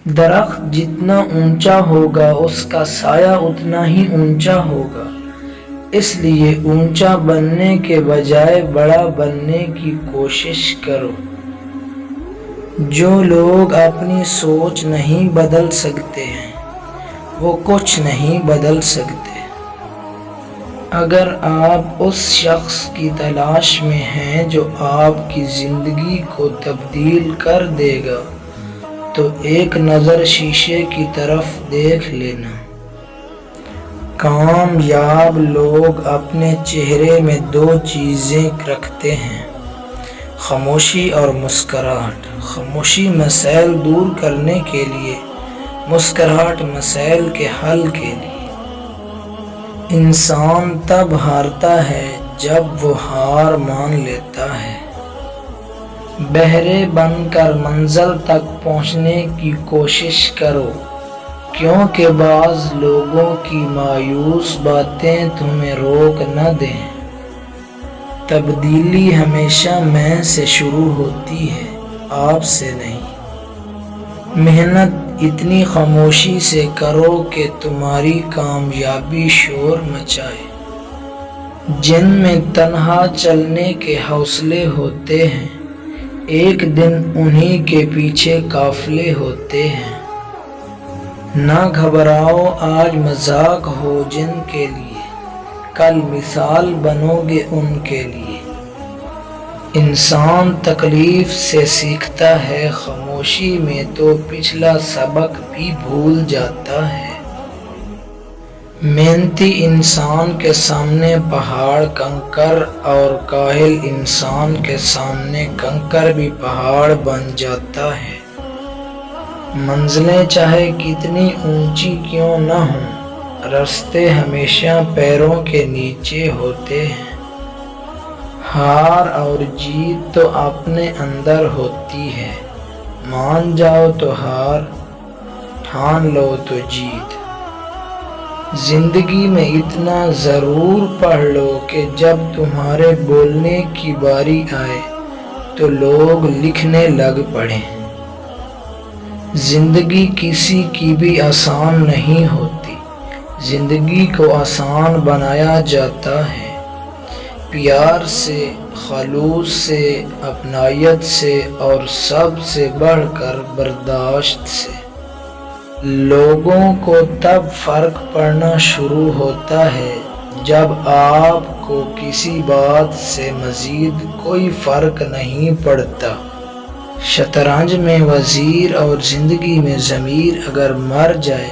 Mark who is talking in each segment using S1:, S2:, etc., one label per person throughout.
S1: درخت جتنا اونچا ہوگا اس کا سایہ اتنا ہی اونچا ہوگا، اس لیے اونچا بننے کے بجائے بڑا بننے کی کوشش کرو۔ جو لوگ اپنی سوچ نہیں بدل سکتے ہیں وہ کچھ نہیں بدل سکتے۔ اگر آپ اس شخص کی تلاش میں ہیں جو آپ کی زندگی کو تبدیل کر دے گا تو ایک نظر شیشے کی طرف دیکھ لینا۔ کامیاب لوگ اپنے چہرے میں دو چیزیں رکھتے ہیں، خاموشی اور مسکراہٹ۔ خاموشی مسائل دور کرنے کے لیے، مسکراہٹ مسائل کے حل کے لیے۔ انسان تب ہارتا ہے جب وہ ہار مان لیتا ہے۔ بہرے بن کر منزل تک پہنچنے کی کوشش کرو، کیونکہ بعض لوگوں کی مایوس باتیں تمہیں روک نہ دیں۔ تبدیلی ہمیشہ میں سے شروع ہوتی ہے، آپ سے نہیں۔ محنت اتنی خاموشی سے کرو کہ تمہاری کامیابی شور مچائے۔ جن میں تنہا چلنے کے حوصلے ہوتے ہیں، ایک دن انہی کے پیچھے قافلے ہوتے ہیں۔ نہ گھبراؤ، آج مذاق ہو جن کے لیے، کل مثال بنو گے ان کے لیے۔ انسان تکلیف سے سیکھتا ہے، خاموشی میں تو پچھلا سبق بھی بھول جاتا ہے۔ محنتی انسان کے سامنے پہاڑ کنکر اور کاہل انسان کے سامنے کنکر بھی پہاڑ بن جاتا ہے۔ منزلیں چاہے کتنی اونچی کیوں نہ ہوں، راستے ہمیشہ پیروں کے نیچے ہوتے ہیں۔ ہار اور جیت تو اپنے اندر ہوتی ہے، مان جاؤ تو ہار، ٹھان لو تو جیت۔ زندگی میں اتنا ضرور پڑھ لو کہ جب تمہارے بولنے کی باری آئے تو لوگ لکھنے لگ پڑیں۔ زندگی کسی کی بھی آسان نہیں ہوتی، زندگی کو آسان بنایا جاتا ہے۔ پیار سے، خلوص سے، اپنائیت سے اور سب سے بڑھ کر برداشت سے۔ لوگوں کو تب فرق پڑنا شروع ہوتا ہے جب آپ کو کسی بات سے مزید کوئی فرق نہیں پڑتا۔ شطرنج میں وزیر اور زندگی میں ضمیر اگر مر جائے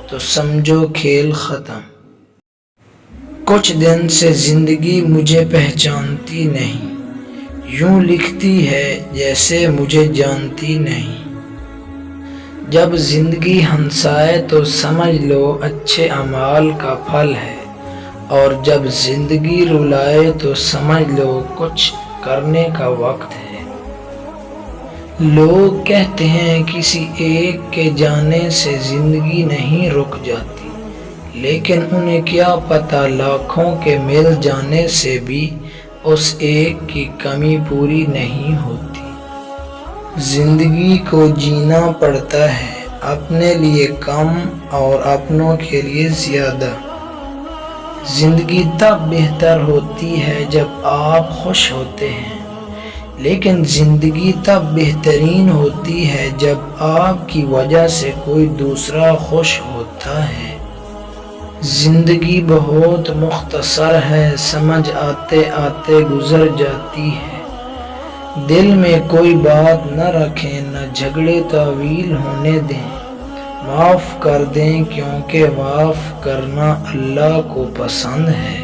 S1: تو سمجھو کھیل ختم۔ کچھ دن سے زندگی مجھے پہچانتی نہیں، یوں لکھتی ہے جیسے مجھے جانتی نہیں۔ جب زندگی ہنسائے تو سمجھ لو اچھے اعمال کا پھل ہے، اور جب زندگی رلائے تو سمجھ لو کچھ کرنے کا وقت ہے۔ لوگ کہتے ہیں کسی ایک کے جانے سے زندگی نہیں رک جاتی، لیکن انہیں کیا پتہ لاکھوں کے مل جانے سے بھی اس ایک کی کمی پوری نہیں ہوتی۔ زندگی کو جینا پڑتا ہے، اپنے لیے کم اور اپنوں کے لیے زیادہ۔ زندگی تب بہتر ہوتی ہے جب آپ خوش ہوتے ہیں، لیکن زندگی تب بہترین ہوتی ہے جب آپ کی وجہ سے کوئی دوسرا خوش ہوتا ہے۔ زندگی بہت مختصر ہے، سمجھ آتے آتے گزر جاتی ہے۔ دل میں کوئی بات نہ رکھیں، نہ جھگڑے طویل ہونے دیں، معاف کر دیں کیونکہ معاف کرنا اللہ کو پسند ہے۔